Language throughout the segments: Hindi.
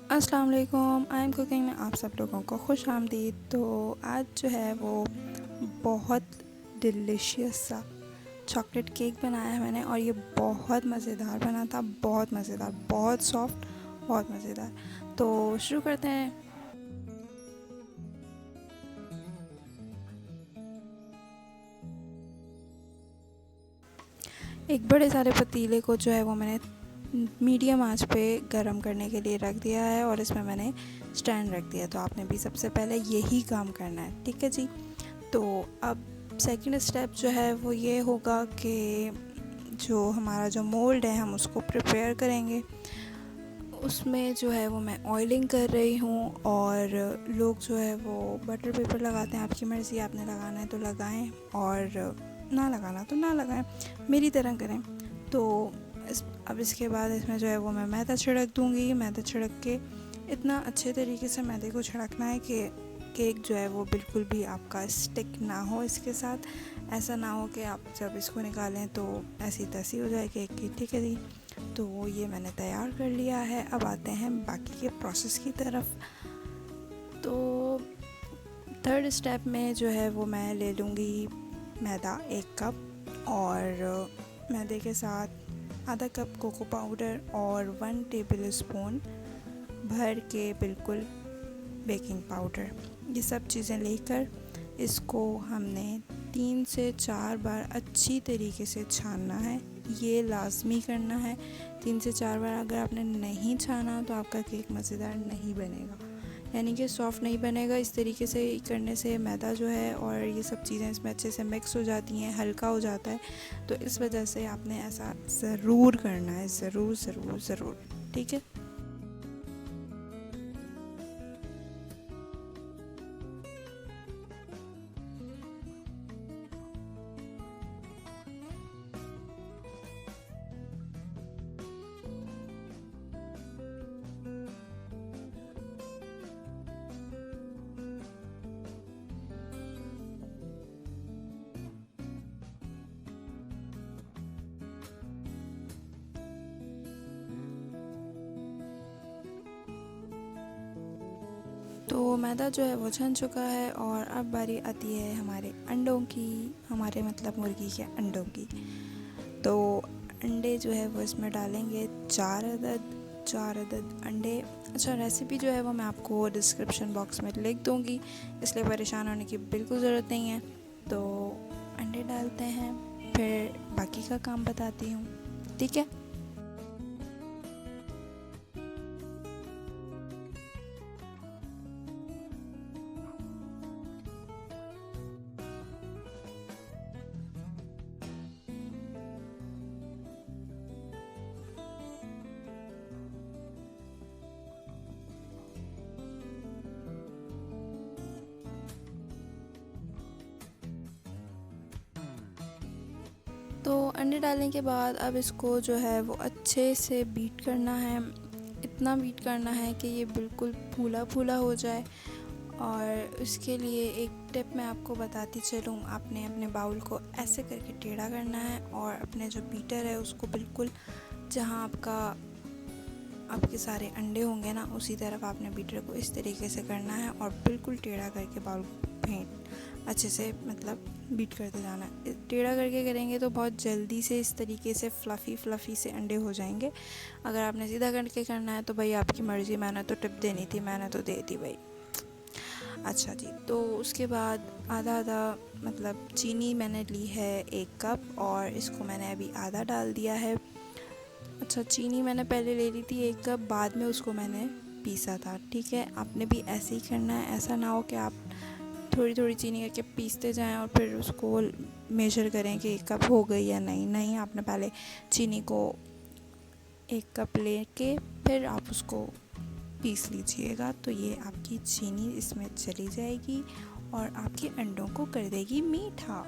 अस्सलाम वालेकुम। आई एम कुकिंग में आप सब लोगों को खुश आमदीद। तो आज जो है वो बहुत डिलीशियस सा चॉकलेट केक बनाया है मैंने, और ये बहुत मज़ेदार बना था, बहुत मज़ेदार, बहुत सॉफ्ट, बहुत मज़ेदार। तो शुरू करते हैं। एक बड़े सारे पतीले को जो है वो मैंने मीडियम आंच पे गरम करने के लिए रख दिया है, और इसमें मैंने स्टैंड रख दिया। तो आपने भी सबसे पहले यही काम करना है, ठीक है जी। तो अब सेकंड स्टेप जो है वो ये होगा कि जो हमारा जो मोल्ड है हम उसको प्रिपेयर करेंगे। उसमें जो है वो मैं ऑयलिंग कर रही हूँ, और लोग जो है वो बटर पेपर लगाते हैं। आपकी मर्ज़ी, आपने लगाना है तो लगाएं, और ना लगाना तो ना लगाएं, मेरी तरह करें। तो अब इसके बाद इसमें जो है वो मैं मैदा छिड़क दूँगी। मैदा छिड़क के इतना अच्छे तरीके से मैदे को छिड़कना है कि केक जो है वो बिल्कुल भी आपका स्टिक ना हो इसके साथ। ऐसा ना हो कि आप जब इसको निकालें तो ऐसी तैसी हो जाए केक की, ठीक है जी। तो ये मैंने तैयार कर लिया है। अब आते हैं बाकी के प्रोसेस की तरफ। तो थर्ड स्टेप में जो है वो मैं ले लूँगी मैदा 1 कप, और मैदे के साथ आधा कप कोको पाउडर और 1 टेबल स्पून भर के बिल्कुल बेकिंग पाउडर। ये सब चीज़ें लेकर इसको हमने 3 से 4 बार अच्छी तरीके से छानना है। ये लाजमी करना है 3 से 4 बार। अगर आपने नहीं छाना तो आपका केक मज़ेदार नहीं बनेगा, यानी कि सॉफ़्ट नहीं बनेगा। इस तरीके से करने से मैदा जो है और ये सब चीज़ें इसमें अच्छे से मिक्स हो जाती हैं, हल्का हो जाता है। तो इस वजह से आपने ऐसा ज़रूर करना है, ज़रूर ज़रूर ज़रूर, ठीक है। तो मैदा जो है वो छन चुका है, और अब बारी आती है हमारे अंडों की, हमारे मतलब मुर्गी के अंडों की। तो अंडे जो है वो इसमें डालेंगे 4 अदद, 4 अदद अंडे। अच्छा, रेसिपी जो है वो मैं आपको डिस्क्रिप्शन बॉक्स में लिख दूँगी, इसलिए परेशान होने की बिल्कुल ज़रूरत नहीं है। तो अंडे डालते हैं, फिर बाकी का काम बताती हूँ, ठीक है। तो अंडे डालने के बाद अब इसको जो है वो अच्छे से बीट करना है। इतना बीट करना है कि ये बिल्कुल फूला फूला हो जाए। और उसके लिए एक टिप मैं आपको बताती चलूँ। आपने अपने बाउल को ऐसे करके टेढ़ा करना है, और अपने जो बीटर है उसको बिल्कुल जहाँ आपके सारे अंडे होंगे ना, उसी तरफ आपने बीटर को इस तरीके से करना है, और बिल्कुल टेढ़ा करके बाउल फेंट अच्छे से मतलब बीट करते जाना है। टेढ़ा करके करेंगे तो बहुत जल्दी से इस तरीके से फ्लफ़ी से अंडे हो जाएंगे। अगर आपने सीधा करके करना है तो भाई आपकी मर्ज़ी, मैंने तो टिप देनी थी, मैंने तो दे दी भाई। अच्छा जी, तो उसके बाद आधा आधा मतलब चीनी मैंने ली है 1 कप, और इसको मैंने अभी आधा डाल दिया है। अच्छा, चीनी मैंने पहले ले ली थी 1 कप, बाद में उसको मैंने पीसा था, ठीक है। आपने भी ऐसे ही करना है। ऐसा ना हो कि आप थोड़ी थोड़ी चीनी करके पीसते जाएं और फिर उसको मेजर करें कि 1 कप हो गई या नहीं। नहीं, आपने पहले चीनी को 1 कप लेके फिर आप उसको पीस लीजिएगा, तो ये आपकी चीनी इसमें चली जाएगी और आपके अंडों को कर देगी मीठा।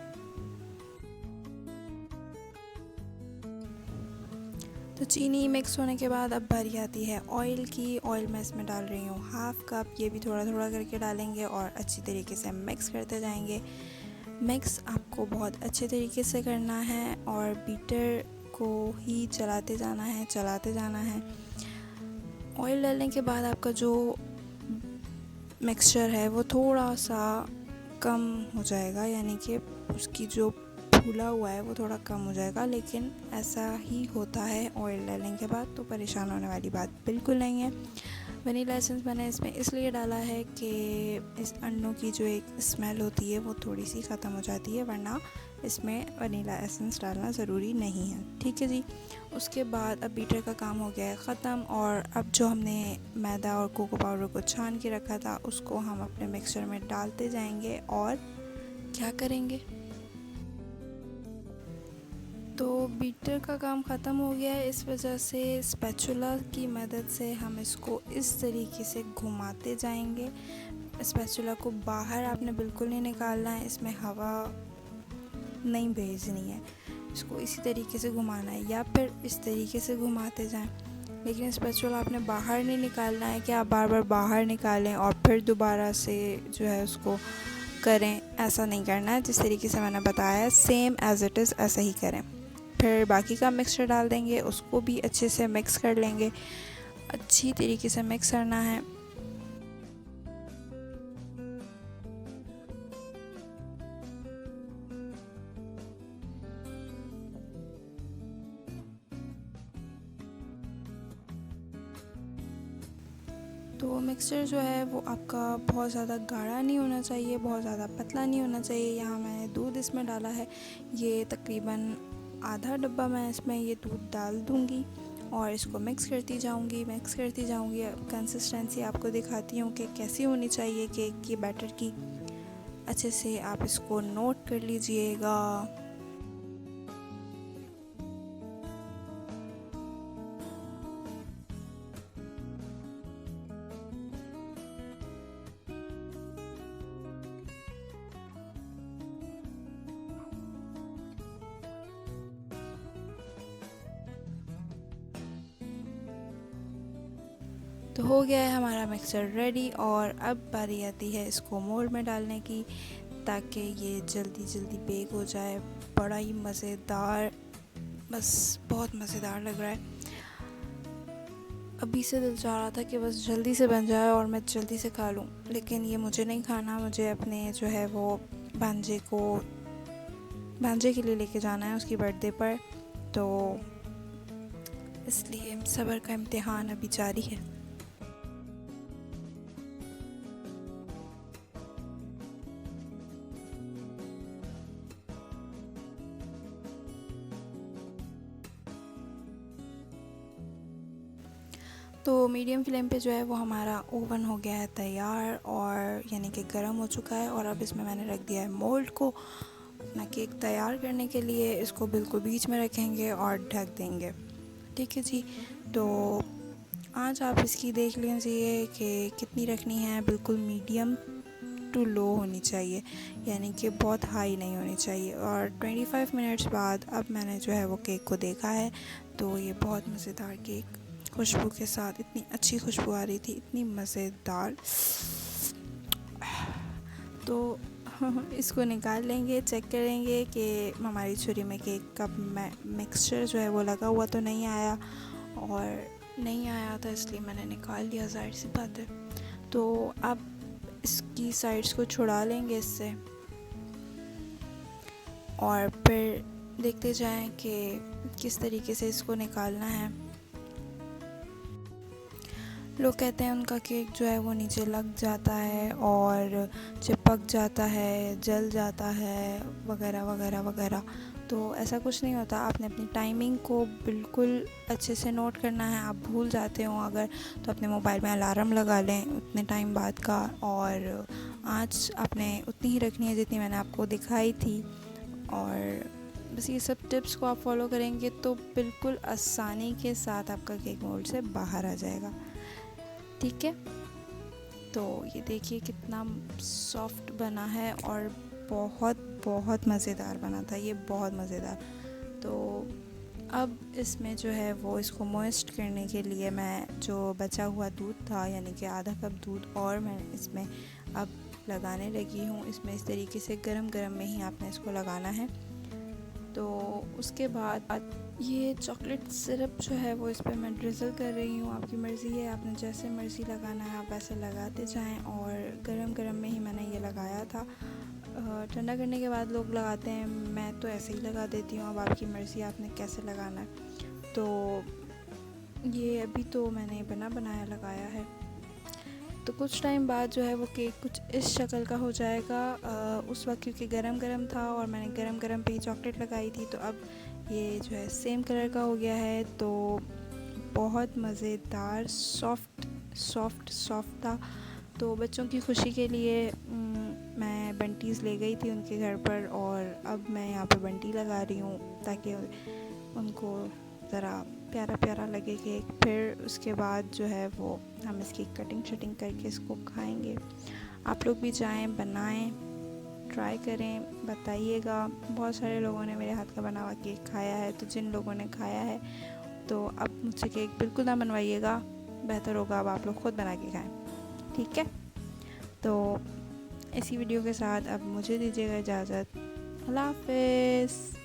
तो चीनी मिक्स होने के बाद अब बारी आती है ऑयल की। ऑयल मैं इसमें डाल रही हूँ 1/2 कप। ये भी थोड़ा थोड़ा करके डालेंगे और अच्छी तरीके से मिक्स करते जाएंगे। मिक्स आपको बहुत अच्छे तरीके से करना है, और बीटर को ही चलाते जाना है, चलाते जाना है। ऑयल डालने के बाद आपका जो मिक्सचर है वो थोड़ा सा कम हो जाएगा, यानी कि उसकी जो फूला हुआ है वो थोड़ा कम हो जाएगा, लेकिन ऐसा ही होता है ऑयल डालने के बाद, तो परेशान होने वाली बात बिल्कुल नहीं है। वनीला एसेंस मैंने इसमें इसलिए डाला है कि इस अंडों की जो एक स्मेल होती है वो थोड़ी सी ख़त्म हो जाती है, वरना इसमें वनीला एसेंस डालना ज़रूरी नहीं है। ठीक है जी। उसके बाद अब बीटर का काम हो गया है ख़त्म, और अब जो हमने मैदा और कोको पाउडर को छान के रखा था उसको हम अपने मिक्सचर में डालते जाएंगे और क्या करेंगे। तो बीटर का काम ख़त्म हो गया है, इस वजह से स्पैचुला की मदद से हम इसको इस तरीके से घुमाते जाएंगे। स्पैचुला को बाहर आपने बिल्कुल नहीं निकालना है, इसमें हवा नहीं भेजनी है, इसको इसी तरीके से घुमाना है, या फिर इस तरीके से घुमाते जाएं। लेकिन स्पैचुला आपने बाहर नहीं निकालना है कि आप बार बार बाहर निकालें और फिर दोबारा से जो है उसको करें, ऐसा नहीं करना है। जिस तरीके से मैंने बताया है सेम एज़ इट इज़ ऐसा ही करें। फिर बाकी का मिक्सचर डाल देंगे, उसको भी अच्छे से मिक्स कर लेंगे, अच्छी तरीके से मिक्स करना है। तो मिक्सचर जो है वो आपका बहुत ज़्यादा गाढ़ा नहीं होना चाहिए, बहुत ज़्यादा पतला नहीं होना चाहिए। यहाँ मैंने दूध इसमें डाला है, ये तकरीबन आधा डब्बा मैं इसमें ये दूध डाल दूँगी और इसको मिक्स करती जाऊँगी। कंसिस्टेंसी आपको दिखाती हूँ कि कैसी होनी चाहिए केक की बैटर की। अच्छे से आप इसको नोट कर लीजिएगा। तो हो गया है हमारा मिक्सचर रेडी, और अब बारी आती है इसको मोल्ड में डालने की, ताकि ये जल्दी जल्दी बेक हो जाए। बड़ा ही मज़ेदार, बस बहुत मज़ेदार लग रहा है। अभी से दिल चाह रहा था कि बस जल्दी से बन जाए और मैं जल्दी से खा लूँ, लेकिन ये मुझे नहीं खाना, मुझे अपने जो है वो भांजे के लिए लेके जाना है उसकी बर्थडे पर, तो इसलिए सब्र का इम्तिहान अभी जारी है। तो मीडियम फ्लेम पे जो है वो हमारा ओवन हो गया है तैयार, और यानी कि गर्म हो चुका है, और अब इसमें मैंने रख दिया है मोल्ड को अपना केक तैयार करने के लिए। इसको बिल्कुल बीच में रखेंगे और ढक देंगे। ठीक है जी। तो आज आप इसकी देख लीजिए कि कितनी रखनी है, बिल्कुल मीडियम टू लो होनी चाहिए, यानी कि बहुत हाई नहीं होनी चाहिए। और 25 मिनट्स बाद अब मैंने जो है वो केक को देखा है, तो ये बहुत मज़ेदार केक खुशबू के साथ, इतनी अच्छी खुशबू आ रही थी, इतनी मज़ेदार। तो इसको निकाल लेंगे, चेक करेंगे कि हमारी छुरी में केक का मिक्सचर जो है वो लगा हुआ तो नहीं आया, और नहीं आया था इसलिए मैंने निकाल लिया, ज़ाहिर सी बात है। तो अब इसकी साइड्स को छुड़ा लेंगे इससे, और फिर देखते जाएं कि किस तरीके से इसको निकालना है। लोग कहते हैं उनका केक जो है वो नीचे लग जाता है और चिपक जाता है, जल जाता है, वगैरह वगैरह वगैरह। तो ऐसा कुछ नहीं होता, आपने अपनी टाइमिंग को बिल्कुल अच्छे से नोट करना है। आप भूल जाते हो अगर, तो अपने मोबाइल में अलार्म लगा लें उतने टाइम बाद का, और आँच आपने उतनी ही रखनी है जितनी मैंने आपको दिखाई थी। और बस ये सब टिप्स को आप फॉलो करेंगे तो बिल्कुल आसानी के साथ आपका केक मोल्ड से बाहर आ जाएगा। ठीक है। तो ये देखिए कितना सॉफ्ट बना है, और बहुत बहुत मज़ेदार बना था ये, बहुत मज़ेदार। तो अब इसमें जो है वो इसको मॉइस्ट करने के लिए मैं जो बचा हुआ दूध था, यानी कि आधा कप दूध, और मैं इसमें अब लगाने लगी हूँ। इसमें इस तरीके से गरम गरम में ही आपने इसको लगाना है। तो उसके बाद ये चॉकलेट सिरप जो है वो इस पर मैं ड्रिज़ल कर रही हूँ। आपकी मर्ज़ी है, आपने जैसे मर्ज़ी लगाना है आप ऐसे लगाते जाएं। और गरम गरम में ही मैंने ये लगाया था। ठंडा करने के बाद लोग लगाते हैं, मैं तो ऐसे ही लगा देती हूँ। अब आपकी मर्ज़ी आपने कैसे लगाना है। तो ये अभी तो मैंने बना बनाया लगाया है। तो कुछ टाइम बाद जो है वो केक कुछ इस शक्ल का हो जाएगा। उस वक्त क्योंकि गरम गरम था और मैंने गरम गरम पे ही चॉकलेट लगाई थी, तो अब ये जो है सेम कलर का हो गया है। तो बहुत मज़ेदार सॉफ्ट सॉफ्ट सॉफ्ट था। तो बच्चों की खुशी के लिए मैं बंटीज़ ले गई थी उनके घर पर, और अब मैं यहाँ पे बंटी लगा रही हूँ ताकि उनको ज़रा प्यारा प्यारा लगे केक। फिर उसके बाद जो है वो हम इसकी कटिंग शटिंग करके इसको खाएंगे। आप लोग भी जाएं, बनाएं, ट्राई करें, बताइएगा। बहुत सारे लोगों ने मेरे हाथ का बना हुआ केक खाया है, तो जिन लोगों ने खाया है तो अब मुझसे केक बिल्कुल ना बनवाइएगा। बेहतर होगा अब आप लोग ख़ुद बना के खाएं, ठीक है। तो इसी वीडियो के साथ अब मुझे दीजिएगा इजाज़त। अल्लाह हाफ़िज़।